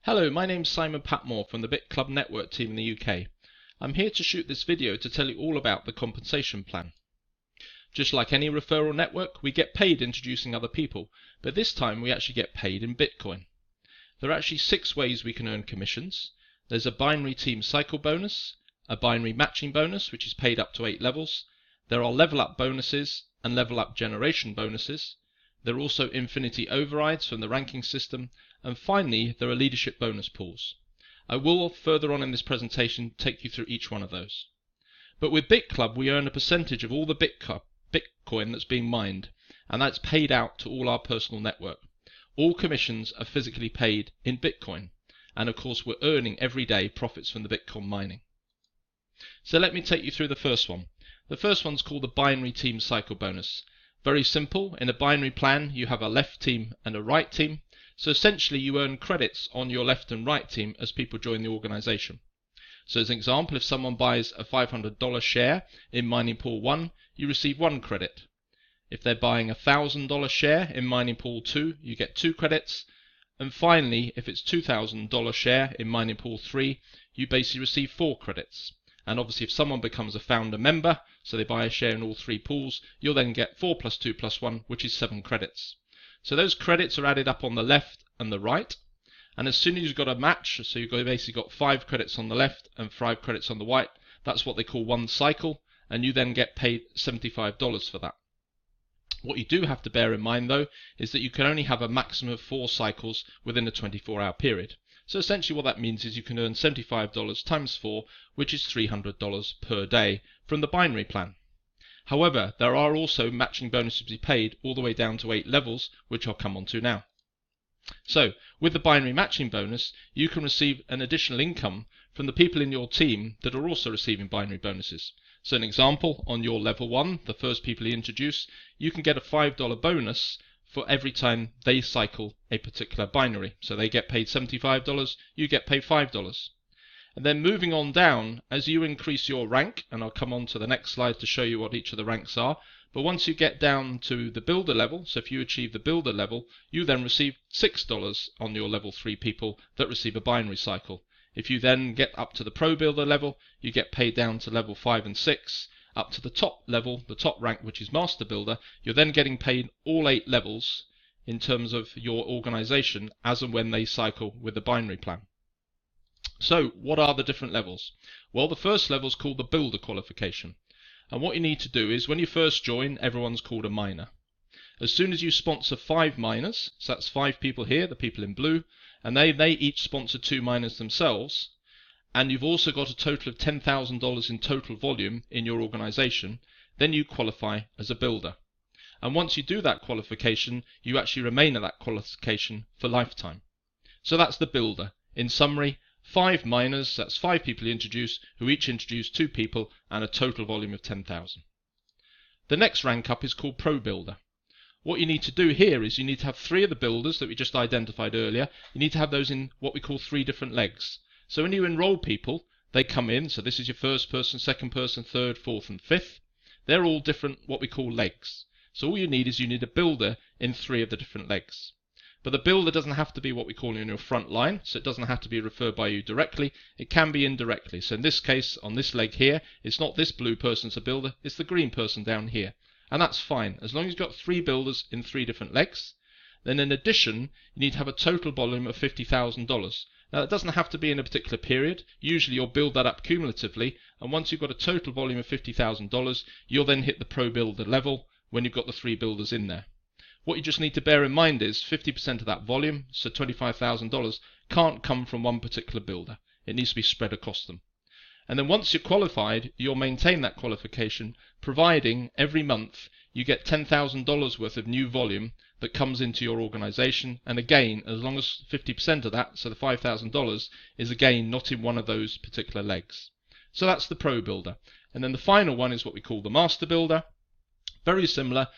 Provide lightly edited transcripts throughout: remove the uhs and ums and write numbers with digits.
Hello, my name's Simon Patmore from the BitClub network team in the UK. I'm here to shoot this video to tell you all about the compensation plan. Just like any referral network, we get paid introducing other people, but this time we actually get paid in Bitcoin. There are actually 6 ways we can earn commissions. There's a binary team cycle bonus, a binary matching bonus which is paid up to 8 levels, there are level up bonuses and level up generation bonuses. There are also infinity overrides from the ranking system, and finally there are leadership bonus pools. I will further on in this presentation take you through each one of those. But with BitClub we earn a percentage of all the Bitcoin that's being mined, and that's paid out to all our personal network. All commissions are physically paid in Bitcoin, and of course we're earning every day profits from the Bitcoin mining. So let me take you through the first one. The first one's called the binary team cycle bonus. Very simple. In a binary plan you have a left team and a right team, so essentially you earn credits on your left and right team as people join the organization. So as an example, if someone buys a $500 share in mining pool 1, you receive 1 credit. If they're buying a $1,000 share in mining pool 2, you get 2 credits. And finally, if it's $2,000 share in mining pool 3, you basically receive 4 credits. And obviously if someone becomes a founder member, so they buy a share in all 3 pools, you'll then get 4 plus 2 plus 1, which is 7 credits. So those credits are added up on the left and the right, and as soon as you've got a match, so you've basically got 5 credits on the left and 5 credits on the right, that's what they call one cycle, and you then get paid $75 for that. What you do have to bear in mind though is that you can only have a maximum of 4 cycles within a 24-hour period. So essentially what that means is you can earn $75 times 4, which is $300 per day from the binary plan. However, there are also matching bonuses to be paid all the way down to 8 levels, which I'll come on to now. So, with the binary matching bonus, you can receive an additional income from the people in your team that are also receiving binary bonuses. So an example, on your level 1, the first people you introduce, you can get a $5 bonus for every time they cycle a particular binary. So they get paid $75, you get paid $5. And then moving on down, as you increase your rank, and I'll come on to the next slide to show you what each of the ranks are, but once you get down to the builder level, so if you achieve the builder level, you then receive $6 on your level 3 people that receive a binary cycle. If you then get up to the pro builder level, you get paid down to level 5 and 6, up to the top level, the top rank, which is master builder, you're then getting paid all 8 levels in terms of your organization as and when they cycle with the binary plan. So what are the different levels? Well, the first level is called the builder qualification. And what you need to do is when you first join, everyone's called a miner. As soon as you sponsor 5 miners, so that's 5 people here, the people in blue, and they each sponsor 2 miners themselves, and you've also got a total of $10,000 in total volume in your organization, then you qualify as a builder. And once you do that qualification, you actually remain at that qualification for lifetime. So that's the builder. In summary, 5 miners, that's 5 people you introduce, who each introduce 2 people and a total volume of 10,000. The next rank up is called Pro Builder. What you need to do here is you need to have 3 of the builders that we just identified earlier. You need to have those in what we call 3 different legs. So when you enroll people, they come in, so this is your first person, second person, third, fourth and fifth. They're all different what we call legs. So all you need is you need a builder in 3 of the different legs. But the builder doesn't have to be what we call in your front line, so it doesn't have to be referred by you directly, it can be indirectly. So in this case, on this leg here, it's not this blue person's a builder, it's the green person down here. And that's fine, as long as you've got 3 builders in 3 different legs. Then in addition, you need to have a total volume of $50,000. Now that doesn't have to be in a particular period, usually you'll build that up cumulatively, and once you've got a total volume of $50,000, you'll then hit the pro builder level when you've got the 3 builders in there. What you just need to bear in mind is 50% of that volume, so $25,000, can't come from one particular builder. It needs to be spread across them. And then once you're qualified, you'll maintain that qualification, providing every month you get $10,000 worth of new volume that comes into your organization. And again, as long as 50% of that, so the $5,000, is again not in one of those particular legs. So that's the Pro Builder. And then the final one is what we call the Master Builder. Very similar.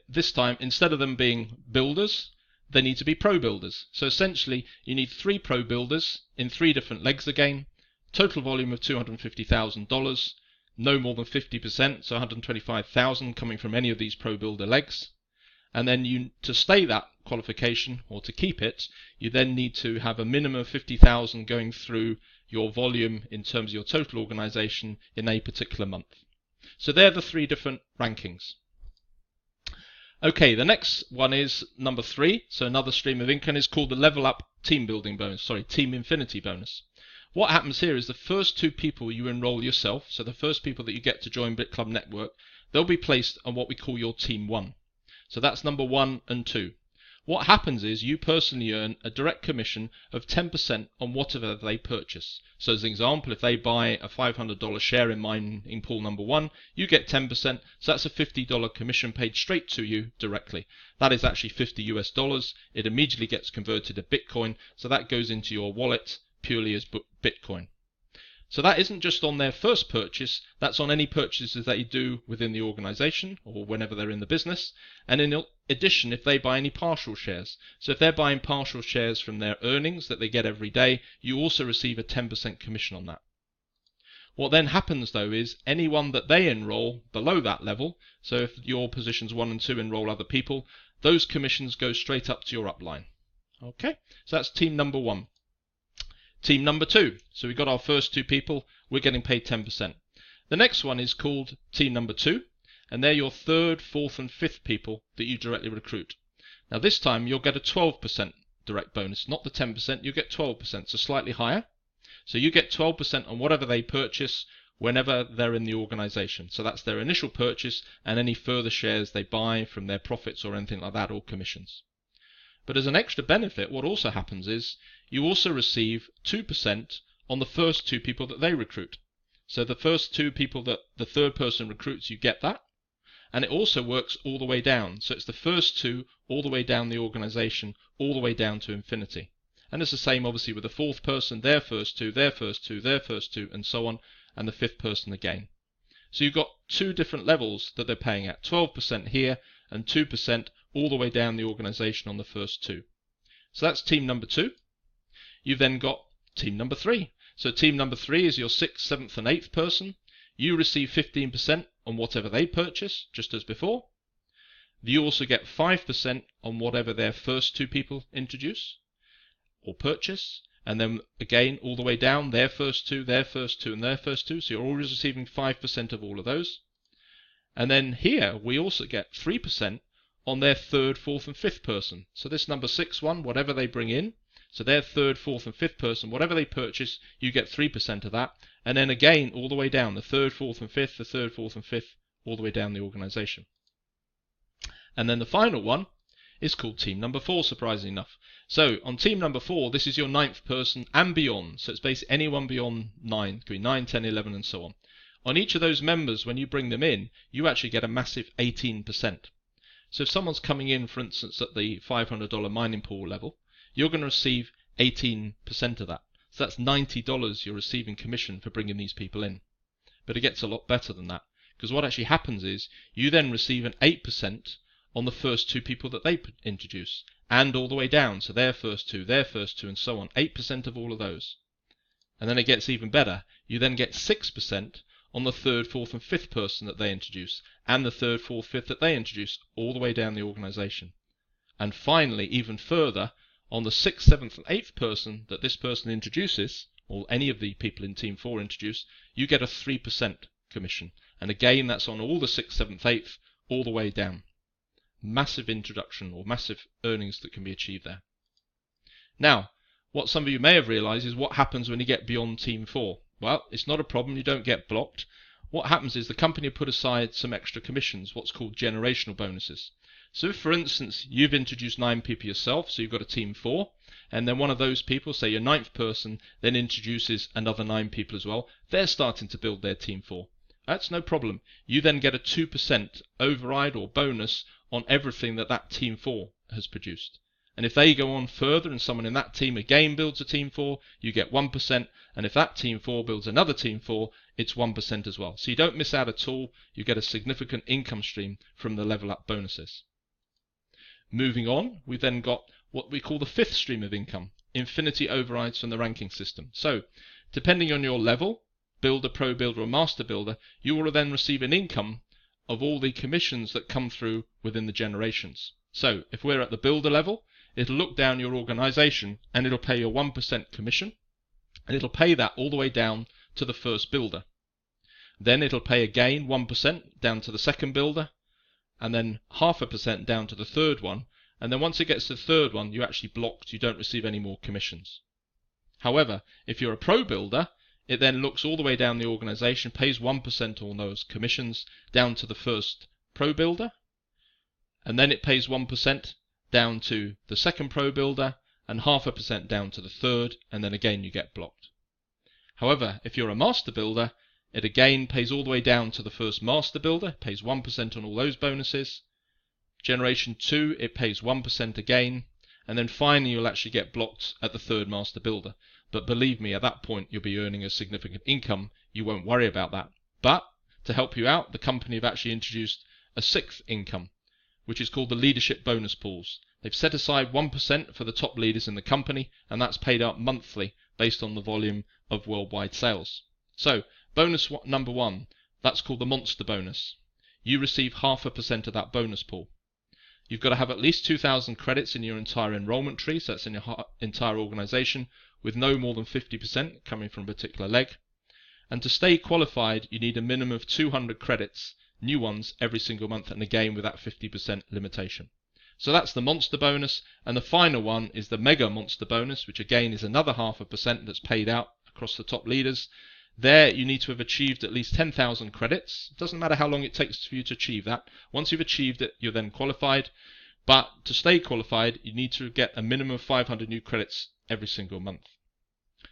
This time, instead of them being builders, they need to be pro builders. So essentially, you need 3 pro builders in 3 different legs again, total volume of $250,000, no more than 50%, so $125,000 coming from any of these pro builder legs. And then to stay that qualification, or to keep it, you then need to have a minimum of 50,000 going through your volume in terms of your total organization in a particular month. So they're the three different rankings. Okay, the next one is number 3. So another stream of income is called the Level Up Team Building Bonus, Team Infinity Bonus. What happens here is the first 2 people you enroll yourself, so the first people that you get to join BitClub Network, they'll be placed on what we call your Team 1. So that's number 1 and 2. What happens is you personally earn a direct commission of 10% on whatever they purchase. So as an example, if they buy a $500 share in mining pool number 1, you get 10%, so that's a $50 commission paid straight to you directly. That is actually $50 US. It immediately gets converted to Bitcoin, so that goes into your wallet purely as Bitcoin. So that isn't just on their first purchase, that's on any purchases that you do within the organization or whenever they're in the business. And in addition, if they buy any partial shares. So if they're buying partial shares from their earnings that they get every day, you also receive a 10% commission on that. What then happens though is anyone that they enroll below that level, so if your positions 1 and 2 enroll other people, those commissions go straight up to your upline. Okay, so that's team number 1. Team number 2. So we got our first 2 people, we're getting paid 10%. The next one is called team number 2, and they're your 3rd, 4th and 5th people that you directly recruit. Now this time you'll get a 12% direct bonus, not the 10%, you get 12%, so slightly higher. So you get 12% on whatever they purchase whenever they're in the organization. So that's their initial purchase and any further shares they buy from their profits or anything like that, or commissions. But as an extra benefit, what also happens is you also receive 2% on the first 2 people that they recruit. So the first 2 people that the 3rd person recruits, you get that. And it also works all the way down. So it's the first 2 all the way down the organization, all the way down to infinity. And it's the same obviously with the 4th person, their first 2, their first 2, their first 2, and so on, and the 5th person again. So you've got 2 different levels that they're paying at, 12% here and 2% all the way down the organization on the first 2. So that's team number 2. You've then got team number 3. So team number 3 is your 6th, 7th and 8th person. You receive 15% on whatever they purchase, just as before. You also get 5% on whatever their first 2 people introduce or purchase. And then again, all the way down, their first 2, their first 2 and their first 2. So you're always receiving 5% of all of those. And then here we also get 3% on their 3rd, 4th and 5th person. So this number 6 one, whatever they bring in, so their 3rd, 4th and 5th person, whatever they purchase, you get 3% of that. And then again, all the way down, the 3rd, 4th and 5th, the 3rd, 4th and 5th, all the way down the organization. And then the final one is called team number 4, surprisingly enough. So on team number 4, this is your 9th person and beyond. So it's basically anyone beyond 9, could be 9, 10, 11 and so on. On each of those members, when you bring them in, you actually get a massive 18%. So if someone's coming in, for instance, at the $500 mining pool level, you're going to receive 18% of that. So that's $90 you're receiving commission for bringing these people in. But it gets a lot better than that, because what actually happens is you then receive an 8% on the first 2 people that they introduce, and all the way down, so their first 2, and so on, 8% of all of those. And then it gets even better. You then get 6% on the 3rd, 4th and 5th person that they introduce, and the 3rd, 4th, 5th that they introduce, all the way down the organization. And finally, even further, on the 6th, 7th and 8th person that this person introduces, or any of the people in Team 4 introduce, you get a 3% commission. And again, that's on all the 6th, 7th, 8th, all the way down. Massive introduction, or massive earnings that can be achieved there. Now, what some of you may have realized is what happens when you get beyond Team 4. Well, it's not a problem, you don't get blocked. What happens is the company put aside some extra commissions, what's called generational bonuses. So if, for instance, you've introduced 9 people yourself, so you've got a team 4, and then one of those people, say your 9th person, then introduces another 9 people as well, they're starting to build their team 4. That's no problem. You then get a 2% override or bonus on everything that that team 4 has produced. And if they go on further and someone in that team again builds a team 4, you get 1%. And if that team 4 builds another team 4, it's 1% as well. So you don't miss out at all. You get a significant income stream from the level up bonuses. Moving on, we've then got what we call the 5th stream of income, infinity overrides from the ranking system. So depending on your level, builder, pro builder or master builder, you will then receive an income of all the commissions that come through within the generations. So if we're at the builder level, it'll look down your organization and it'll pay your 1% commission, and it'll pay that all the way down to the first builder. Then it'll pay again 1% down to the second builder, and then 0.5% down to the third one, and then once it gets to the third one, you're actually blocked, you don't receive any more commissions. However, if you're a pro builder, it then looks all the way down the organization, pays 1% on those commissions down to the first pro builder, and then it pays 1% down to the second pro builder, and 0.5% down to the third, and then again you get blocked. However, if you're a master builder, it again pays all the way down to the first master builder, pays 1% on all those bonuses. Generation 2, it pays 1% again, and then finally you'll actually get blocked at the third master builder. But believe me, at that point you'll be earning a significant income, you won't worry about that. But to help you out, the company have actually introduced a 6th income, which is called the leadership bonus pools. They've set aside 1% for the top leaders in the company, and that's paid out monthly based on the volume of worldwide sales. So bonus number 1, that's called the monster bonus. You receive 0.5% of that bonus pool. You've got to have at least 2,000 credits in your entire enrollment tree, so that's in your entire organization, with no more than 50% coming from a particular leg. And to stay qualified, you need a minimum of 200 credits, new ones, every single month, and again with that 50% limitation. So that's the monster bonus, and the final one is the mega monster bonus, which again is another 0.5% that's paid out across the top leaders. There you need to have achieved at least 10,000 credits. It doesn't matter how long it takes for you to achieve that. Once you've achieved it, you're then qualified. But to stay qualified, you need to get a minimum of 500 new credits every single month.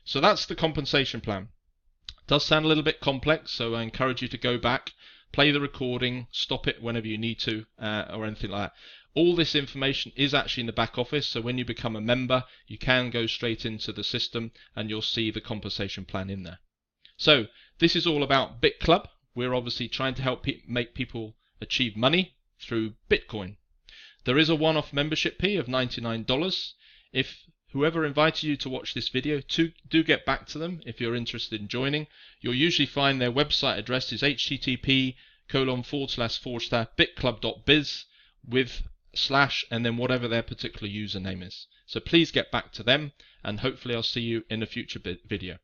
So that's the compensation plan. It does sound a little bit complex, so I encourage you to go back, play the recording, stop it whenever you need to, or anything like that. All this information is actually in the back office, so when you become a member, you can go straight into the system and you'll see the compensation plan in there. So this is all about BitClub. We're obviously trying to help make people achieve money through Bitcoin. There is a one-off membership fee of $99. If whoever invited you to watch this video, do get back to them if you're interested in joining. You'll usually find their website address is http://bitclub.biz with / and then whatever their particular username is. So please get back to them, and hopefully I'll see you in a future video.